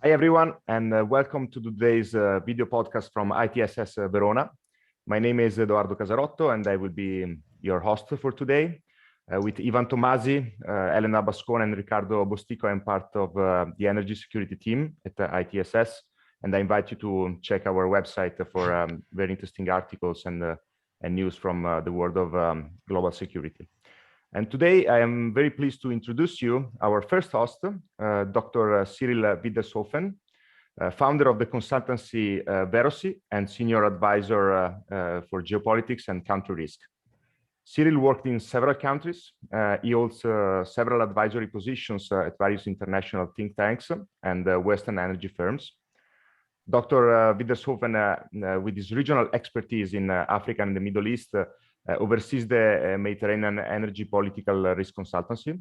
Hi everyone, and welcome to today's video podcast from ITSS Verona. My name is Edoardo Casarotto, and I will be your host for today. With Ivan Tomasi, Elena Bascone, and Riccardo Bostico, I'm part of the energy security team at ITSS, and I invite you to check our website for very interesting articles and news from the world of global security. And today I am very pleased to introduce you our first host, Dr. Cyril Widdershoven, founder of the consultancy Verocy and senior advisor for geopolitics and country risk. Cyril worked in several countries. He holds several advisory positions at various international think tanks and Western energy firms. Dr. Widdershoven, with his regional expertise in Africa and the Middle East, oversees the Mediterranean energy political risk consultancy.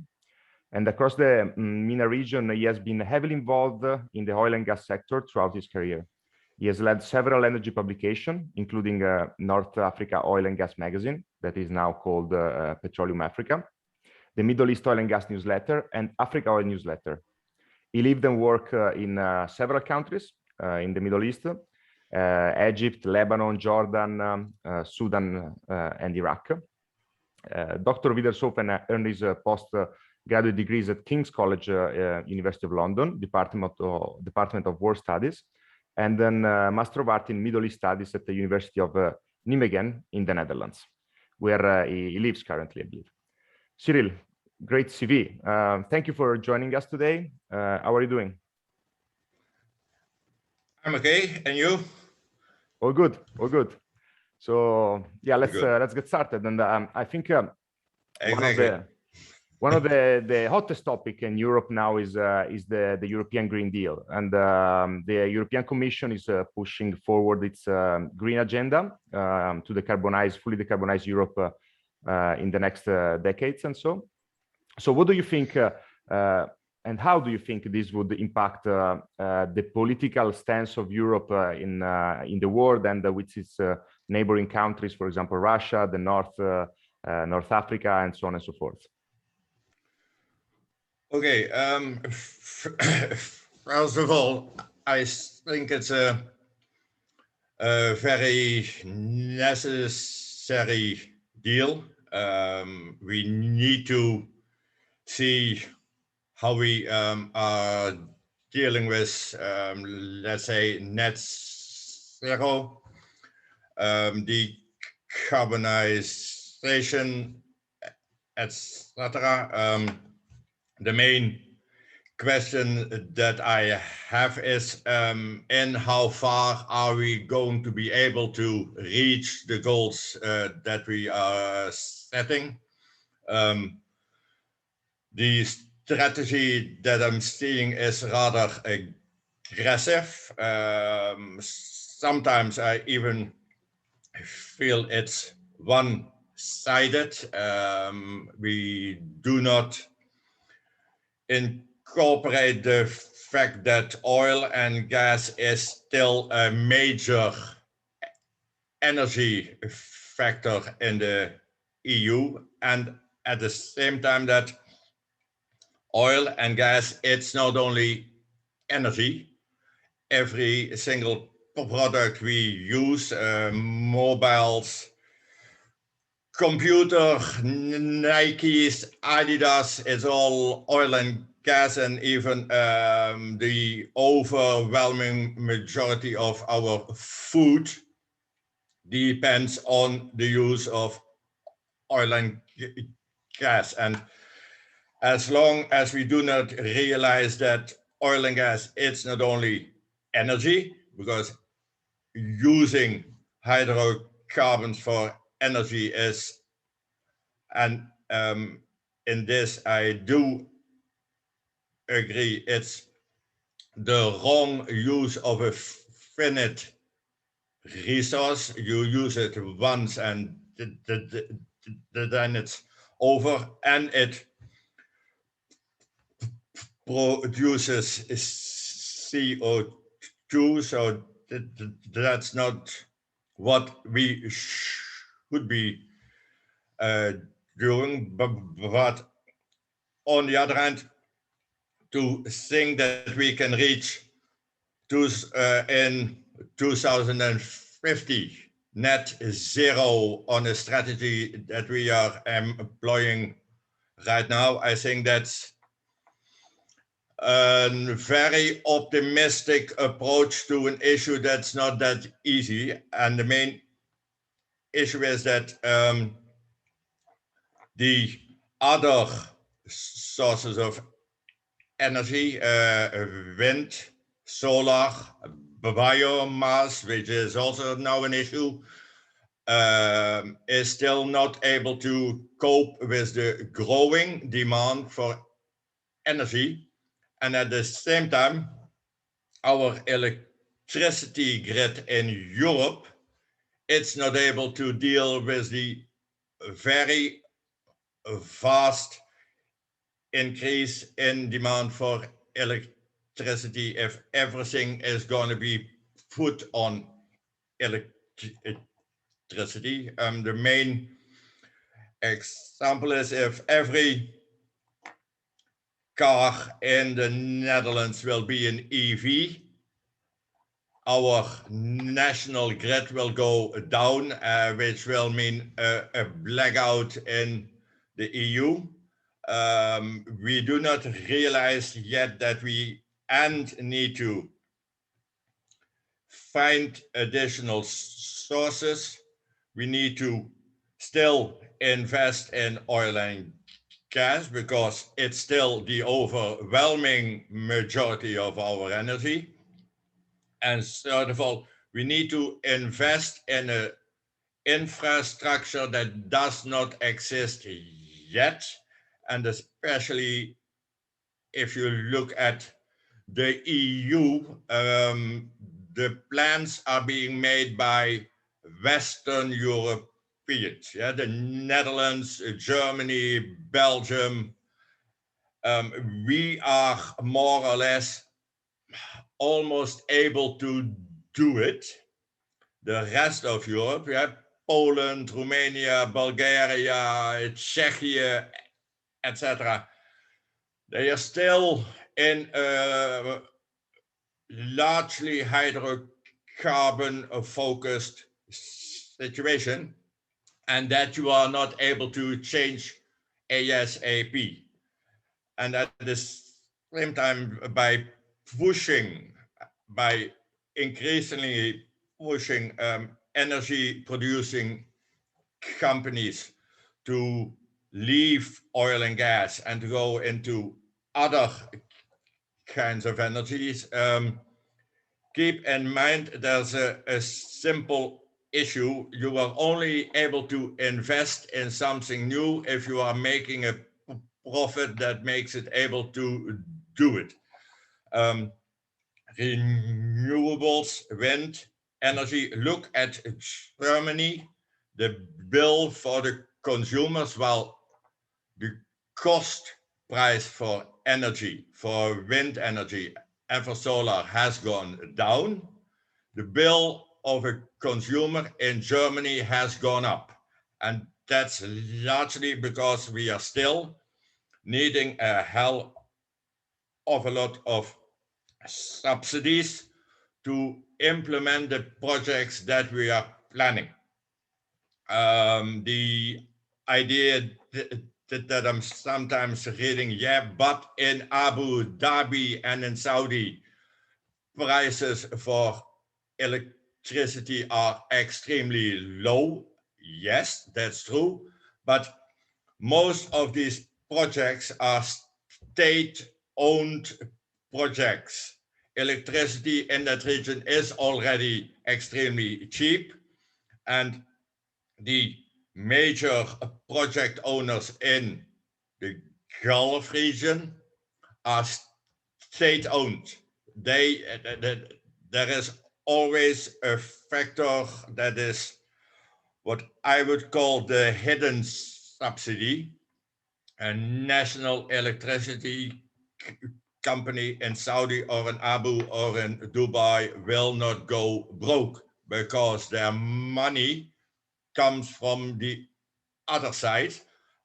And across the MENA region, he has been heavily involved in the oil and gas sector throughout his career. He has led several energy publications, including North Africa Oil and Gas Magazine, that is now called Petroleum Africa, the Middle East Oil and Gas Newsletter, and Africa Oil Newsletter. He lived and worked in several countries in the Middle East, Egypt, Lebanon, Jordan, Sudan, and Iraq. Dr. Widdershoven earned his postgraduate degrees at King's College, University of London, Department of War Studies, and then Master of Art in Middle East Studies at the University of Nijmegen in the Netherlands, where he lives currently, I believe. Cyril, great CV. Thank you for joining us today. How are you doing? I'm okay, and you? All good, all good. So yeah, let's get started. And I think one of the hottest topic in Europe now is the European Green Deal, and the European Commission is pushing forward its green agenda to fully decarbonize Europe in the next decades, and so. So, what do you think? And how do you think this would impact the political stance of Europe in the world and with its neighboring countries, for example, Russia, the North Africa, and so on and so forth? Okay. First of all, I think it's a very necessary deal. We need to see how we are dealing with, let's say, net zero, decarbonization, etc. The main question that I have is, in how far are we going to be able to reach the goals that we are setting? The strategy that I'm seeing is rather aggressive. Sometimes I even feel it's one-sided. We do not incorporate the fact that oil and gas is still a major energy factor in the EU, and at the same time that oil and gas, it's not only energy. Every single product we use, mobiles, computer, Nikes, Adidas, it's all oil and gas, and even the overwhelming majority of our food depends on the use of oil and gas. And as long as we do not realize that oil and gas, it's not only energy, because using hydrocarbons for energy is, and in this I do agree, it's the wrong use of a finite resource. You use it once and then it's over, and it produces CO2, so that's not what we should be doing. But on the other hand, to think that we can reach in 2050 net zero on a strategy that we are employing right now, I think that's a very optimistic approach to an issue that's not that easy. And the main issue is that the other sources of energy, wind, solar, biomass, which is also now an issue, is still not able to cope with the growing demand for energy. And at the same time, our electricity grid in Europe, it's not able to deal with the very vast increase in demand for electricity if everything is going to be put on electricity. The main example is if every car in the Netherlands will be an EV, our national grid will go down, which will mean a blackout in the EU. We do not realize yet that we need to find additional sources. We need to still invest in oil and gas because it's still the overwhelming majority of our energy. And third of all, we need to invest in an infrastructure that does not exist yet. And especially if you look at the EU, the plans are being made by Western Europeans, yeah, the Netherlands, Germany, Belgium. We are more or less almost able to do it. The rest of Europe, yeah, Poland, Romania, Bulgaria, Czechia, etc., they are still in a largely hydrocarbon focused situation, and that you are not able to change ASAP. And at the same time, by increasingly pushing energy producing companies to leave oil and gas and to go into other kinds of energies, keep in mind there's a simple issue. You are only able to invest in something new if you are making a profit that makes it able to do it. Renewables, wind, energy, look at Germany, the bill for the consumers, well, the cost price for energy, for wind energy and for solar has gone down. The bill of a consumer in Germany has gone up. And that's largely because we are still needing a hell of a lot of subsidies to implement the projects that we are planning. The idea that I'm sometimes reading, yeah, but in Abu Dhabi and in Saudi, prices for electricity are extremely low. Yes, that's true. But most of these projects are state-owned projects. Electricity in that region is already extremely cheap, and the major project owners in the Gulf region are state-owned. There is always a factor that is what I would call the hidden subsidy. A national electricity company in Saudi or in Abu or in Dubai will not go broke because their money comes from the other side,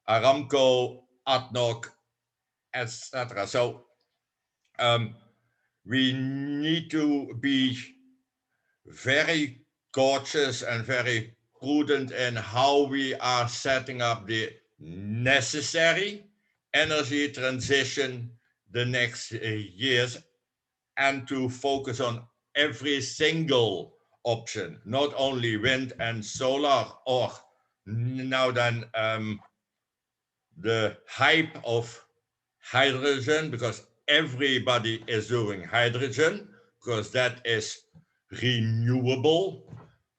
Aramco, ADNOC, etc. So we need to be very cautious and very prudent in how we are setting up the necessary energy transition the next years, and to focus on every single option, not only wind and solar, or now then the hype of hydrogen, because everybody is doing hydrogen, because that is renewable.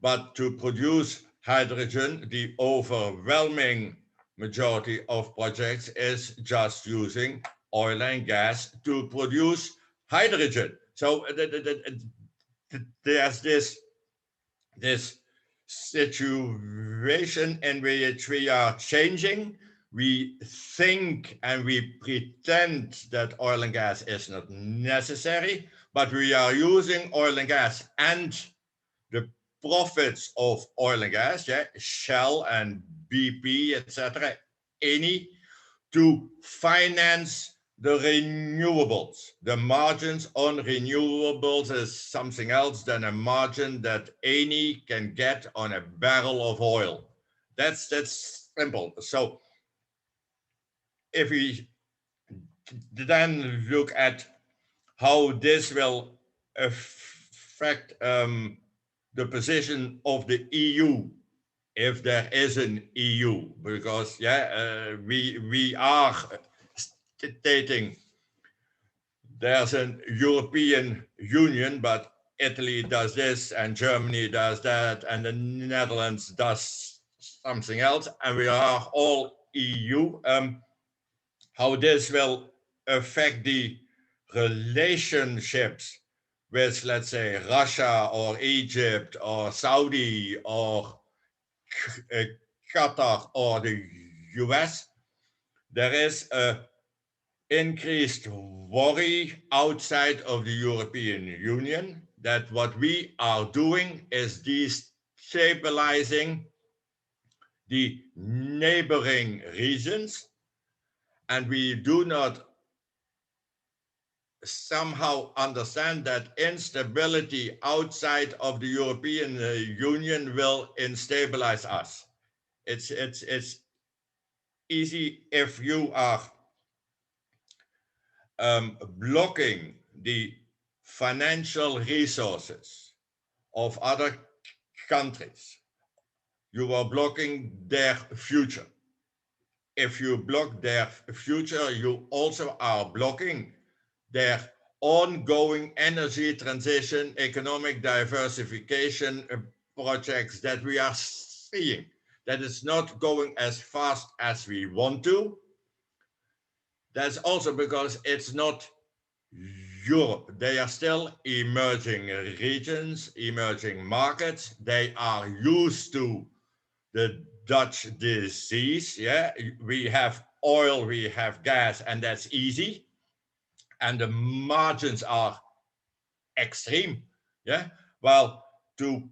But to produce hydrogen, the overwhelming majority of projects is just using oil and gas to produce hydrogen. So there's this situation in which we are changing. We think and we pretend that oil and gas is not necessary, but we are using oil and gas and the profits of oil and gas, yeah, Shell and BP, etc., any, to finance the renewables. The margins on renewables is something else than a margin that any can get on a barrel of oil. That's simple. So if we then look at how this will affect the position of the EU, if there is an EU, because we are stating there's an European Union, but Italy does this and Germany does that and the Netherlands does something else, and we are all EU. How this will affect the relationships with, let's say, Russia or Egypt or Saudi or Qatar or the US, there is a increased worry outside of the European Union that what we are doing is destabilizing the neighboring regions, and we do not somehow understand that instability outside of the European Union will instabilize us. It's easy if you are blocking the financial resources of other countries. You are blocking their future. If you block their future, you also are blocking their ongoing energy transition, economic diversification projects that we are seeing. That is not going as fast as we want to. That's also because it's not Europe. They are still emerging regions, emerging markets. They are used to the Dutch disease. Yeah, we have oil, we have gas, and that's easy. And the margins are extreme. Yeah, well, to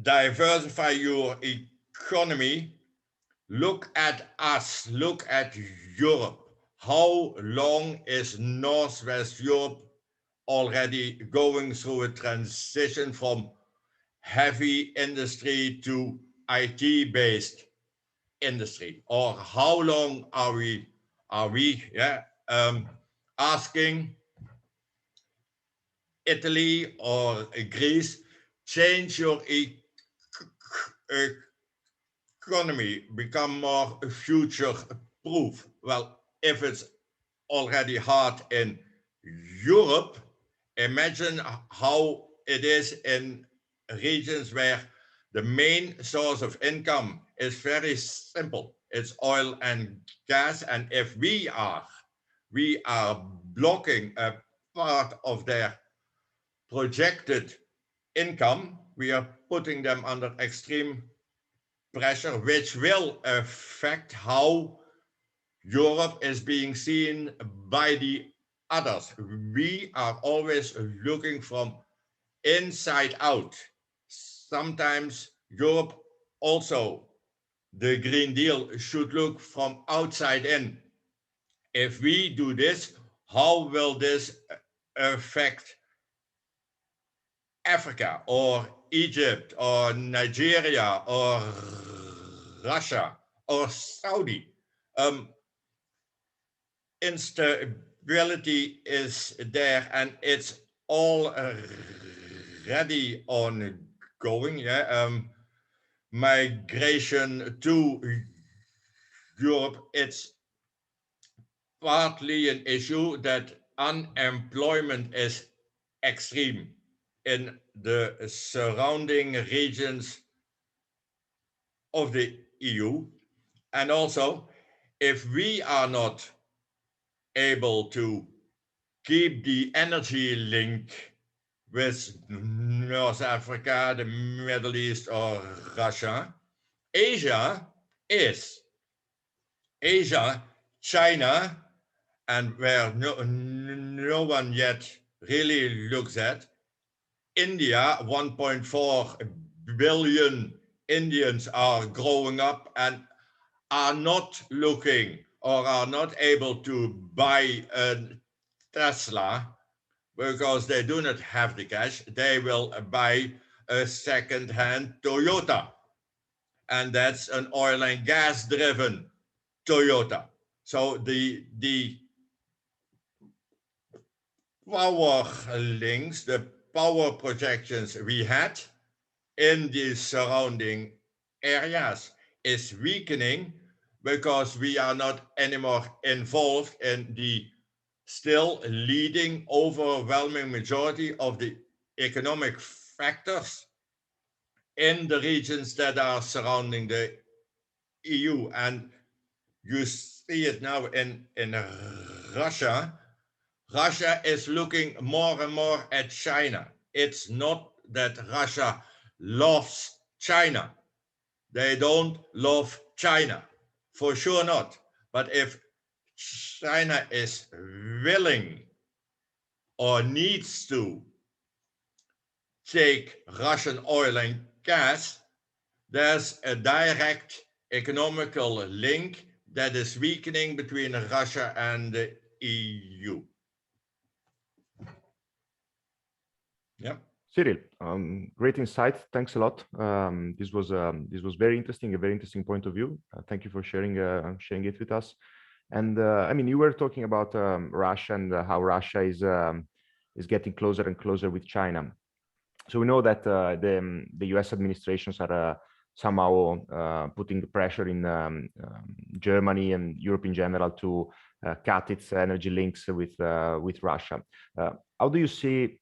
diversify your economy, look at us, look at Europe. How long is Northwest Europe already going through a transition from heavy industry to IT-based industry? Or how long are we asking Italy or Greece, change your economy, become more future proof? Well, if it's already hard in Europe, imagine how it is in regions where the main source of income is very simple. It's oil and gas. And if we are blocking a part of their projected income, we are putting them under extreme pressure, which will affect how Europe is being seen by the others. We are always looking from inside out. Sometimes Europe also, the Green Deal should look from outside in. If we do this, how will this affect Africa or Egypt or Nigeria or Russia or Saudi. Instability is there and it's already ongoing. Yeah, migration to Europe, it's partly an issue that unemployment is extreme in the surrounding regions of the EU. And also, if we are not able to keep the energy link with North Africa, the Middle East, or Russia, Asia is. Asia, China, and where no one yet really looks at, India, 1.4 billion Indians are growing up and are not looking or are not able to buy a Tesla because they do not have the cash. They will buy a second-hand Toyota, and that's an oil and gas driven Toyota. So the power links, the power projections we had in the surrounding areas is weakening because we are not anymore involved in the still leading overwhelming majority of the economic factors in the regions that are surrounding the EU. And you see it now in Russia. Russia is looking more and more at China. It's not that Russia loves China. They don't love China, for sure not. But if China is willing or needs to take Russian oil and gas, there's a direct economical link that is weakening between Russia and the EU. Yeah. Cyril, great insight. Thanks a lot. This was very interesting, a very interesting point of view. Thank you for sharing it with us. And I mean, you were talking about Russia and how Russia is getting closer and closer with China. So we know that the U.S. administrations are somehow putting the pressure in Germany and Europe in general to cut its energy links with Russia. How do you see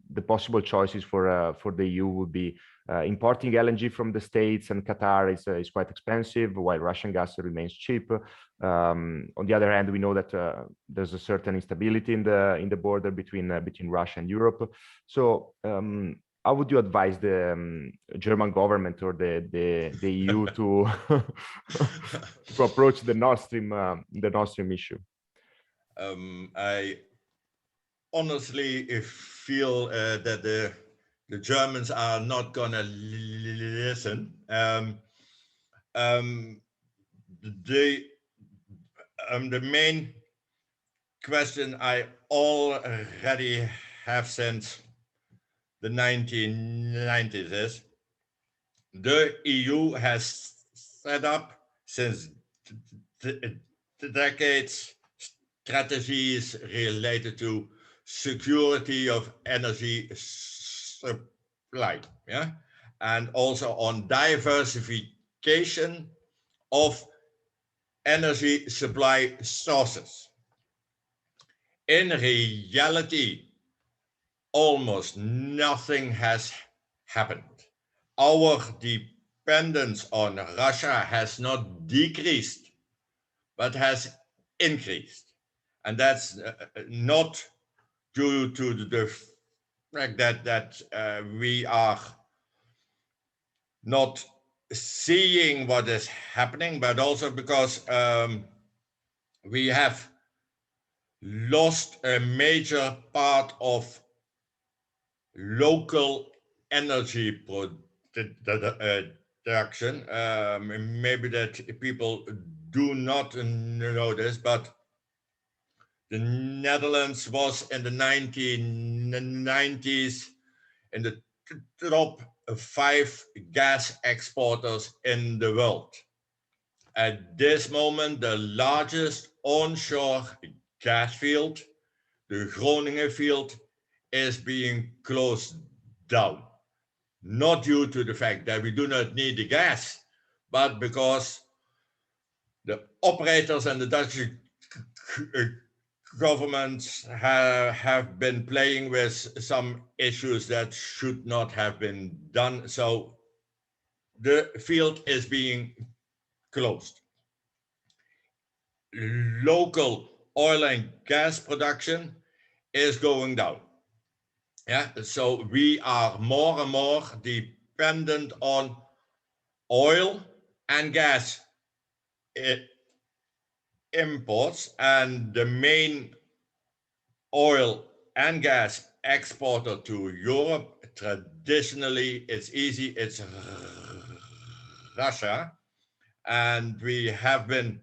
the possible choices for the EU would be importing LNG from the States, and Qatar is quite expensive, while Russian gas remains cheap. On the other hand, we know that there's a certain instability in the border between Russia and Europe. So how would you advise the German government or the EU to to approach the Nord Stream issue? I honestly feel that the Germans are not gonna listen. The main question I already have since the 1990s is the EU has set up since decades strategies related to security of energy supply, yeah, and also on diversification of energy supply sources. In reality, almost nothing has happened. Our dependence on Russia has not decreased, but has increased. And that's not due to the fact that we are not seeing what is happening, but also because we have lost a major part of local energy production. Maybe that people do not know this, but The Netherlands was in the 1990s in the top 5 gas exporters in the world. At this moment, the largest onshore gas field, the Groningen field, is being closed down. Not due to the fact that we do not need the gas, but because the operators and the Dutch governments have been playing with some issues that should not have been done. So the field is being closed. Local oil and gas production is going down. Yeah, so we are more and more dependent on oil and gas imports, and the main oil and gas exporter to Europe traditionally, it's easy, it's Russia, and we have been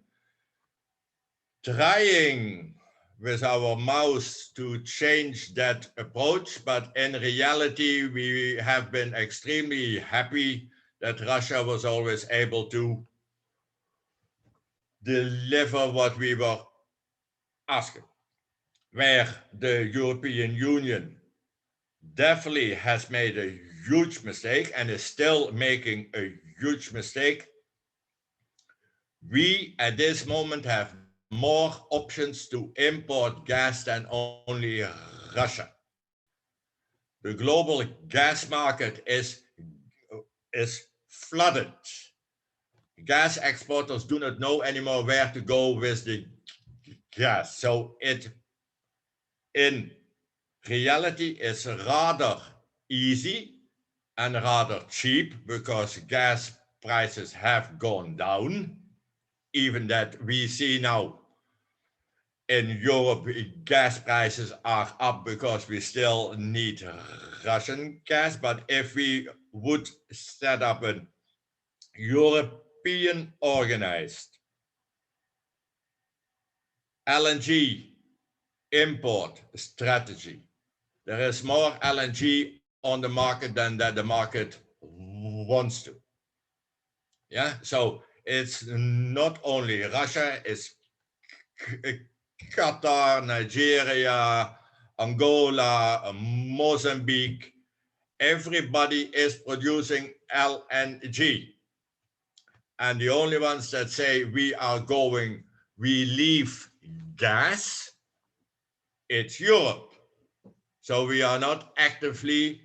trying with our mouse to change that approach, but in reality we have been extremely happy that Russia was always able to deliver what we were asking. Where the European Union definitely has made a huge mistake and is still making a huge mistake, we at this moment have more options to import gas than only Russia. The global gas market is flooded. Gas exporters do not know anymore where to go with the gas. So it, in reality, is rather easy and rather cheap because gas prices have gone down. Even that we see now in Europe, gas prices are up because we still need Russian gas. But if we would set up a European organized LNG import strategy, there is more LNG on the market than that the market wants to. Yeah, so it's not only Russia, it's Qatar, Nigeria, Angola, Mozambique. Everybody is producing LNG. And the only ones that say we leave gas, it's Europe. So we are not actively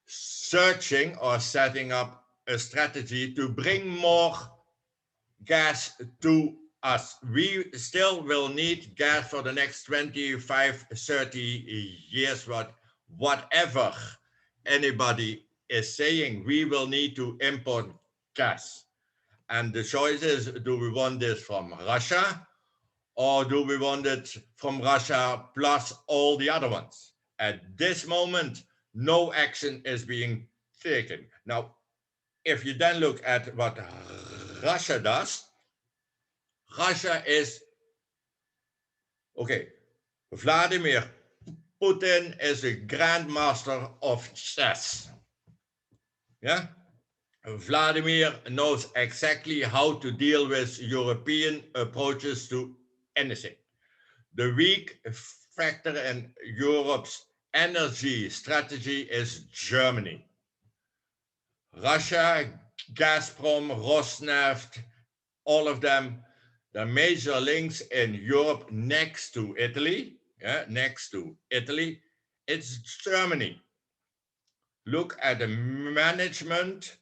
searching or setting up a strategy to bring more gas to us. We still will need gas for the next 25, 30 years, whatever anybody is saying, we will need to import gas. And the choice is, do we want this from Russia or do we want it from Russia plus all the other ones? At this moment, no action is being taken. Now, if you then look at what Russia does, Russia is, okay, Vladimir Putin is a grandmaster of chess. Yeah? Vladimir knows exactly how to deal with European approaches to anything. The weak factor in Europe's energy strategy is Germany. Russia, Gazprom, Rosneft, all of them, the major links in Europe next to Italy, it's Germany. Look at the management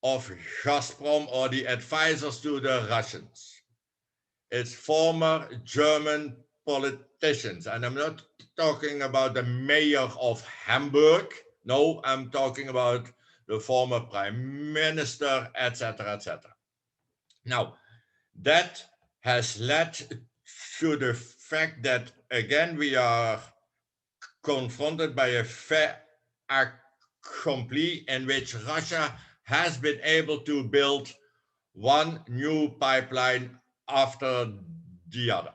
of Gazprom or the advisors to the Russians. It's former German politicians. And I'm not talking about the mayor of Hamburg. No, I'm talking about the former prime minister, etc., etc. Now, that has led to the fact that, again, we are confronted by a fait accompli in which Russia has been able to build one new pipeline after the other.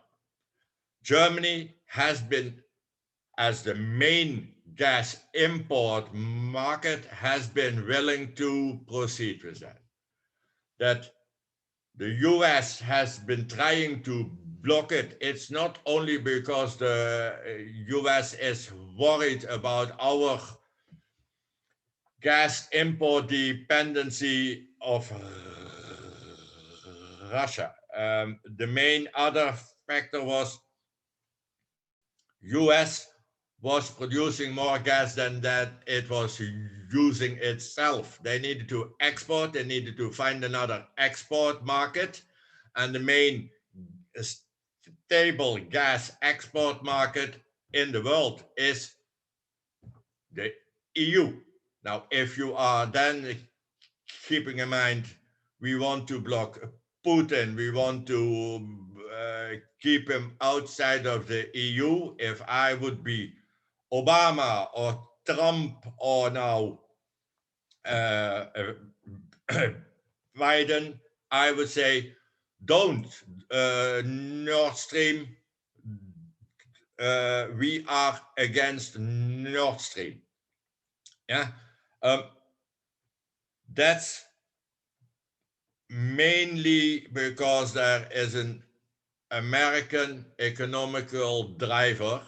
Germany has been, as the main gas import market, has been willing to proceed with that. That the US has been trying to block it. It's not only because the US is worried about our gas import dependency of Russia. The main other factor was US was producing more gas than that it was using itself. They needed to export, they needed to find another export market, and the main stable gas export market in the world is the EU. Now, if you are then keeping in mind, we want to block Putin, we want to keep him outside of the EU. If I would be Obama or Trump or now Biden, I would say, don't Nord Stream. We are against Nord Stream. Yeah, that's mainly because there is an American economical driver.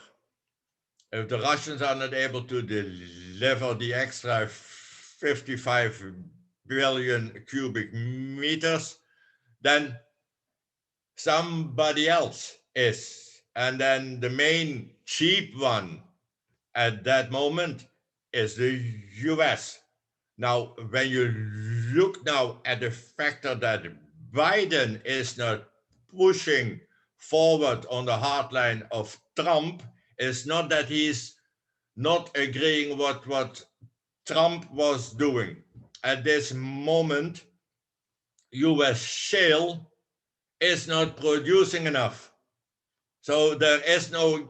If the Russians are not able to deliver the extra 55 billion cubic meters, then somebody else is. And then the main cheap one at that moment is the US. Now, when you look now at the factor that Biden is not pushing forward on the hardline of Trump, it's not that he's not agreeing what Trump was doing. At this moment, US shale is not producing enough. So there is no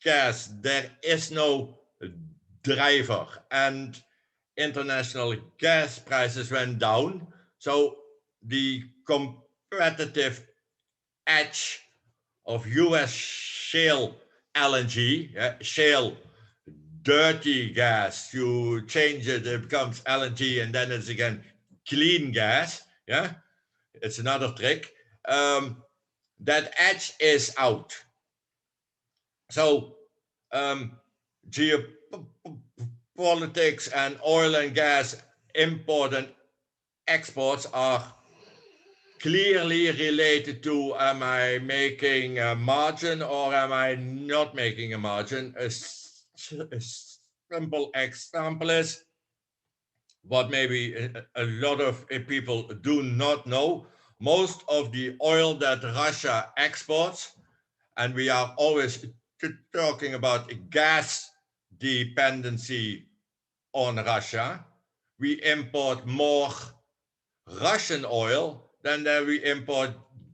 gas, there is no driver, and international gas prices went down. So the competitive edge of US shale LNG, shale dirty gas, you change it, it becomes LNG, and then it's again clean gas. Yeah, it's another trick. That edge is out. So geopolitics and oil and gas import and exports are clearly related to, am I making a margin or am I not making a margin? A simple example is what maybe a lot of people do not know. Most of the oil that Russia exports, and we are always talking about gas dependency on Russia, we import more Russian oil than we import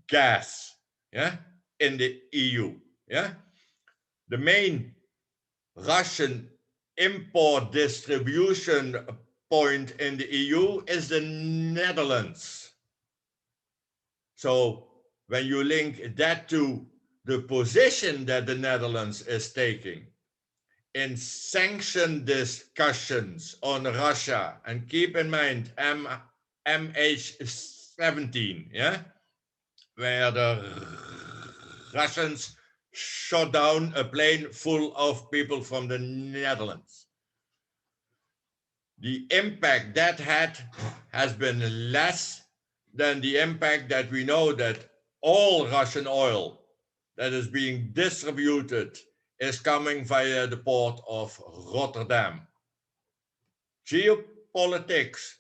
gas, yeah, in the EU. Yeah, the main Russian import distribution point in the EU is the Netherlands. So when you link that to the position that the Netherlands is taking in sanction discussions on Russia, and keep in mind MH17, yeah, where the Russians shot down a plane full of people from the Netherlands. The impact that had has been less than the impact that we know that all Russian oil that is being distributed is coming via the port of Rotterdam. Geopolitics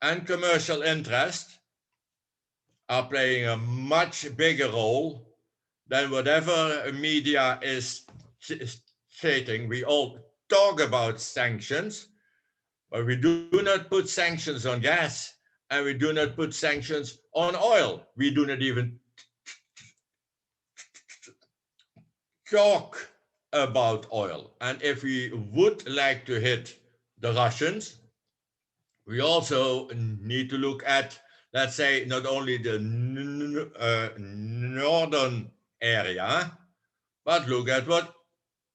and commercial interest are playing a much bigger role than whatever media is stating. We all talk about sanctions, but we do not put sanctions on gas, and we do not put sanctions on oil. We do not even talk about oil. And if we would like to hit the Russians, we also need to look at, let's say, not only the northern area, but look at what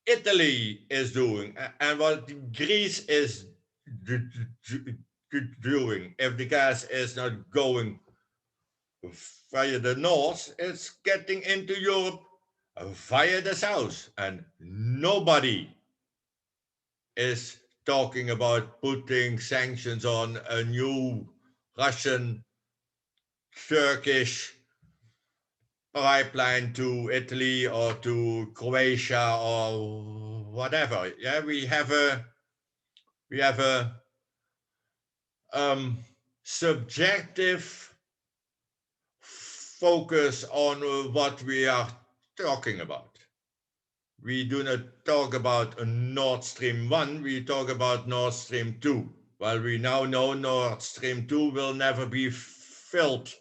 Italy is doing and what Greece is doing. If the gas is not going via the north, it's getting into Europe via the south, and nobody is talking about putting sanctions on a new Russian, Turkish pipeline to Italy or to Croatia or whatever. Yeah, we have a subjective focus on what we are talking about. We do not talk about Nord Stream 1, we talk about Nord Stream 2. Well, we now know Nord Stream 2 will never be filled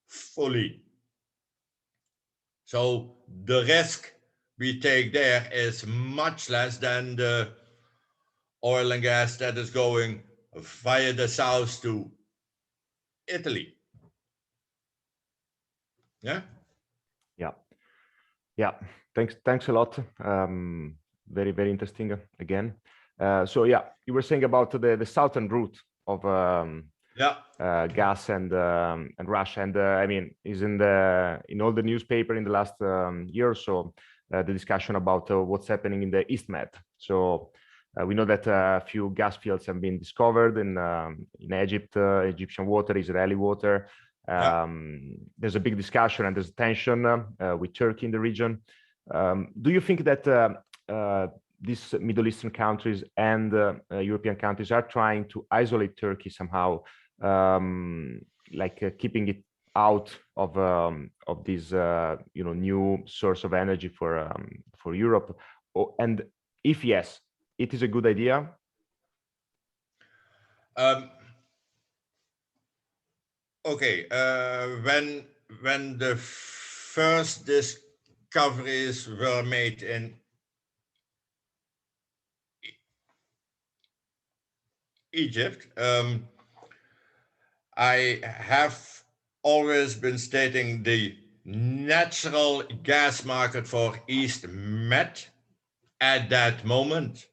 fully. So the risk we take there is much less than the oil and gas that is going via the south to Italy. Yeah? Yeah. Yeah. Thanks a lot. Very, very interesting again. So yeah, you were saying about the southern route of gas and Russia, and I mean, is in all the newspaper in the last year or so, the discussion about what's happening in the East Med. So we know that a few gas fields have been discovered in Egypt, Egyptian water, Israeli water. There's a big discussion and there's tension with Turkey in the region. Do you think that these Middle Eastern countries and European countries are trying to isolate Turkey somehow, keeping it out of this new source of energy for Europe? And if yes, it is a good idea? Okay, when the first discoveries were made in Egypt, I have always been stating the natural gas market for East Med at that moment,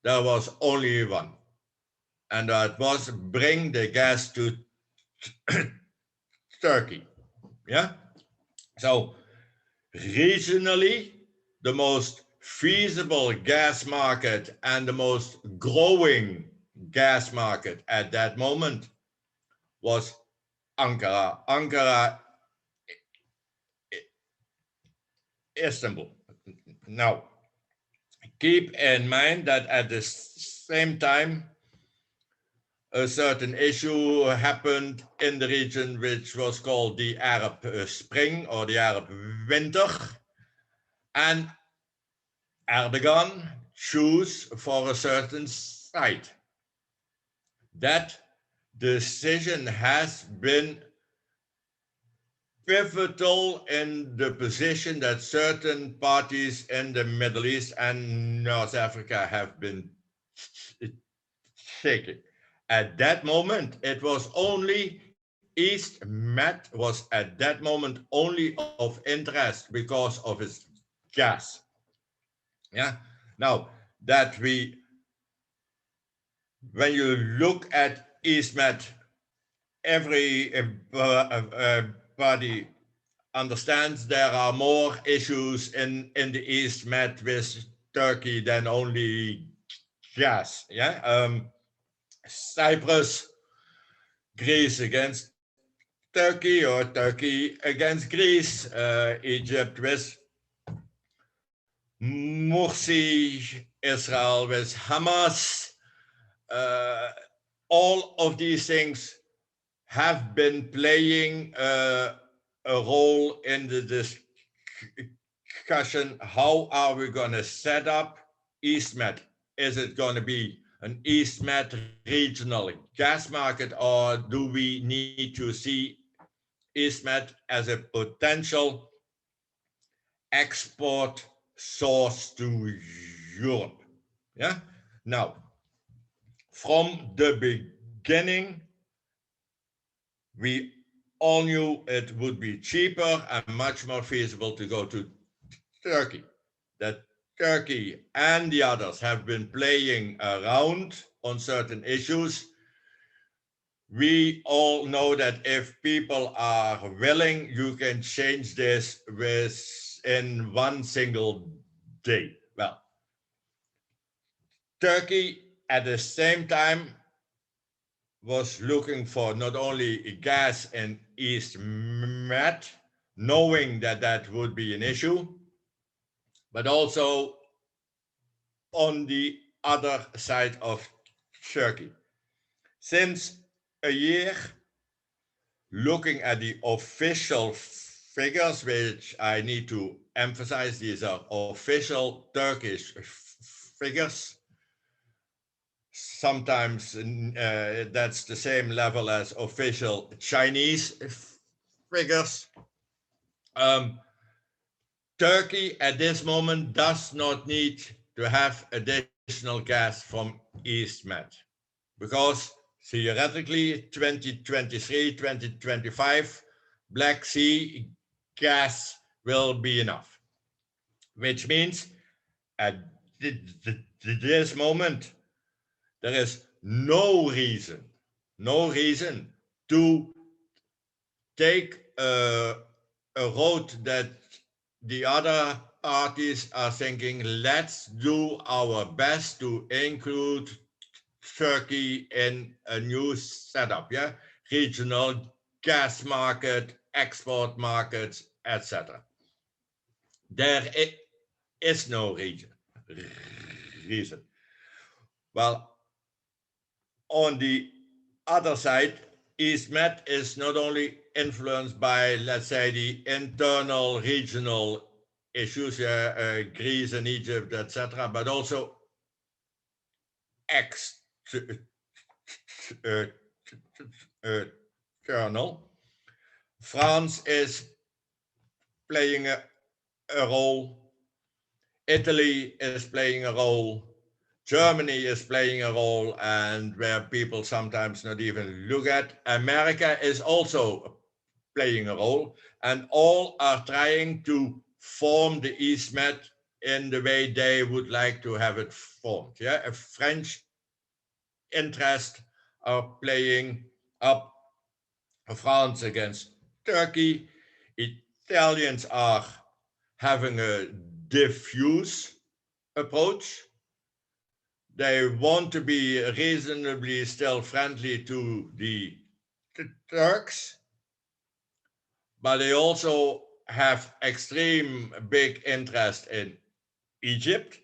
there was only one, and that was bring the gas to Turkey. Yeah. So regionally, the most feasible gas market and the most growing gas market at that moment was Ankara. Ankara, Istanbul. Now, keep in mind that at the same time, a certain issue happened in the region which was called the Arab Spring or the Arab Winter, and Erdogan chose for a certain side. That decision has been pivotal in the position that certain parties in the Middle East and North Africa have been taking. At that moment, it was only East Med was at that moment only of interest because of its gas. Yeah. Now that when you look at East Med, everybody understands there are more issues in the East Med with Turkey than only gas. Yeah. Cyprus, Greece against Turkey, or Turkey against Greece, Egypt with Morsi, Israel with Hamas. All of these things have been playing a role in the discussion. How are we going to set up East Med? Is it going to be an East Med regional gas market, or do we need to see East Med as a potential export source to Europe? Yeah. Now, from the beginning, we all knew it would be cheaper and much more feasible to go to Turkey. That Turkey and the others have been playing around on certain issues. We all know that if people are willing, you can change this within one single day. Well, Turkey at the same time was looking for not only gas in East Med, knowing that that would be an issue, but also on the other side of Turkey. Since a year, looking at the official figures, which I need to emphasize, these are official Turkish figures. Sometimes that's the same level as official Chinese figures. Turkey at this moment does not need to have additional gas from East Med because theoretically 2023, 2025 Black Sea gas will be enough, which means at this moment there is no reason to take a road that the other parties are thinking, let's do our best to include Turkey in a new setup, yeah? Regional gas market, export markets, etc. There is no reason. Well, on the other side, East Med is not only influenced by, let's say, the internal regional issues, Greece and Egypt, etc., but also external. France is playing a role. Italy is playing a role. Germany is playing a role, and where people sometimes not even look at, America is also playing a role, and all are trying to form the East Med in the way they would like to have it formed. Yeah, a French interest are playing up France against Turkey. Italians are having a diffuse approach. They want to be reasonably still friendly to the Turks, but they also have extreme big interest in Egypt.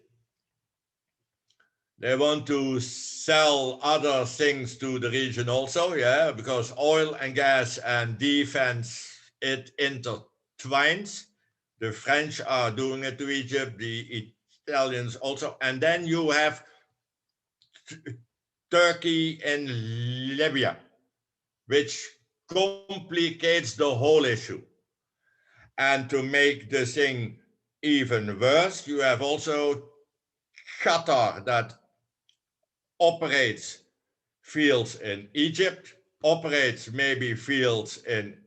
They want to sell other things to the region also, yeah, because oil and gas and defense, it intertwines. The French are doing it to Egypt, the Italians also. And then you have Turkey and Libya, which complicates the whole issue. And to make the thing even worse, you have also Qatar that operates fields in Egypt, operates maybe fields in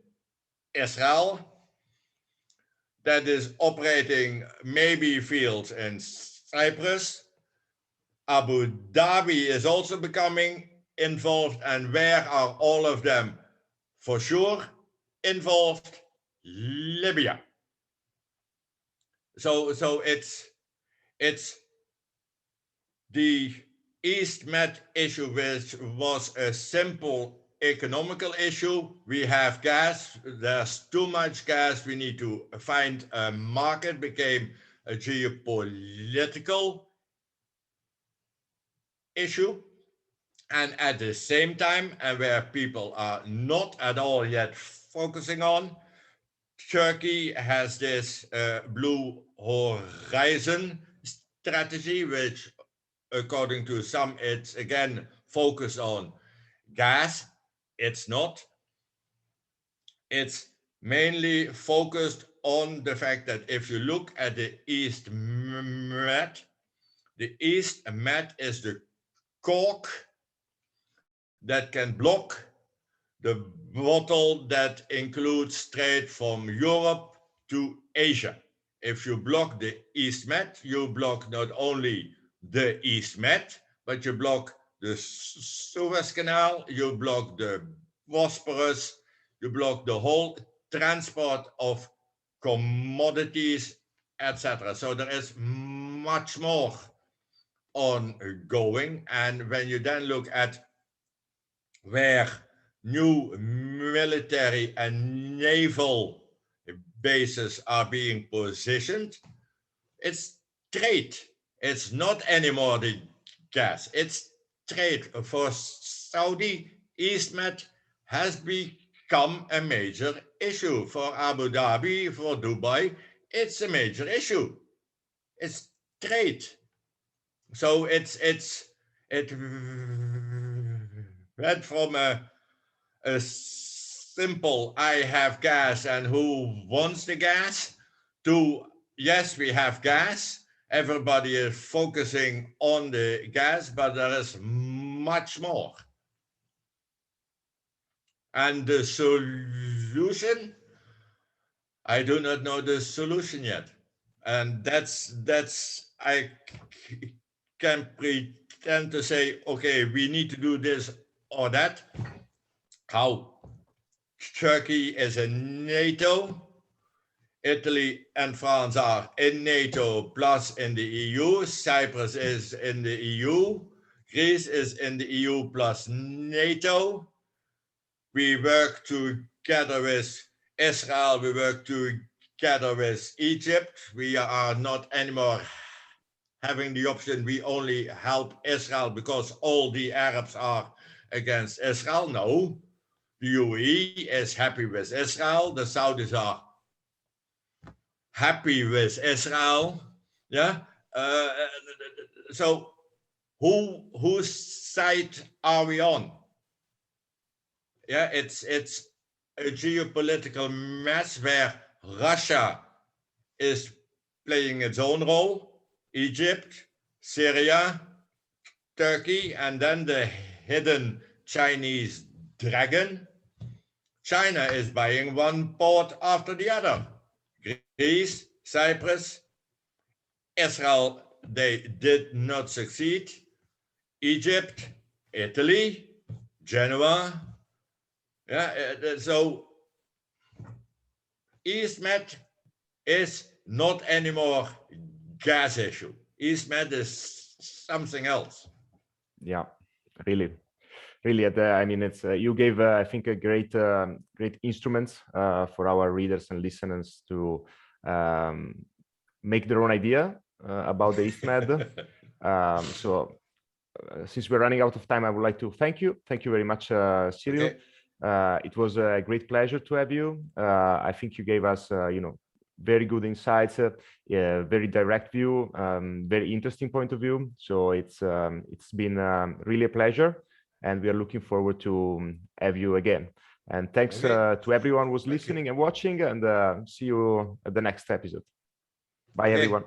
Israel, that is operating maybe fields in Cyprus. Abu Dhabi is also becoming involved, and where are all of them for sure involved? Libya. So it's the East Med issue, which was a simple economical issue. We have gas, there's too much gas, we need to find a market, became a geopolitical issue. And at the same time, and where people are not at all yet focusing on, Turkey has this blue horizon strategy, which according to some, it's again focused on gas. It's not. It's mainly focused on the fact that if you look at the East Med is the cork that can block the bottle that includes trade from Europe to Asia. If you block the East Med, you block not only the East Med, but you block the Suez Canal, you block the Bosporus, you block the whole transport of commodities, etc. So there is much more ongoing. And when you then look at where new military and naval bases are being positioned, it's trade. It's not anymore the gas. It's trade. For Saudi, East Med has become a major issue. For Abu Dhabi, for Dubai, it's a major issue. It's trade. So it went from a simple I have gas and who wants the gas to yes, we have gas. Everybody is focusing on the gas, but there is much more. And the solution, I do not know the solution yet. And that's I can pretend to say, okay, we need to do this or that. How Turkey is in NATO, Italy and France are in NATO plus in the EU, Cyprus is in the EU, Greece is in the EU plus NATO. We work together with Israel, we work together with Egypt. We are not anymore having the option we only help Israel because all the Arabs are against Israel. No, the UAE is happy with Israel, the Saudis are happy with Israel. Yeah. So whose side are we on? Yeah, it's a geopolitical mess where Russia is playing its own role, Egypt, Syria, Turkey, and then the hidden Chinese dragon. China is buying one port after the other. Greece, Cyprus, Israel, they did not succeed. Egypt, Italy, Genoa. Yeah, so East Med is not anymore gas issue. East Med is something else. Yeah, really. I mean, it's you gave I think a great instruments for our readers and listeners to make their own idea about the East Med. So since we're running out of time, I would like to thank you very much, Cyril. Okay. It was a great pleasure to have you. I think you gave us very good insights, very direct view, very interesting point of view. So it's been really a pleasure, and we are looking forward to have you again. And thanks to everyone who's listening and watching, and see you at the next episode. Bye, everyone.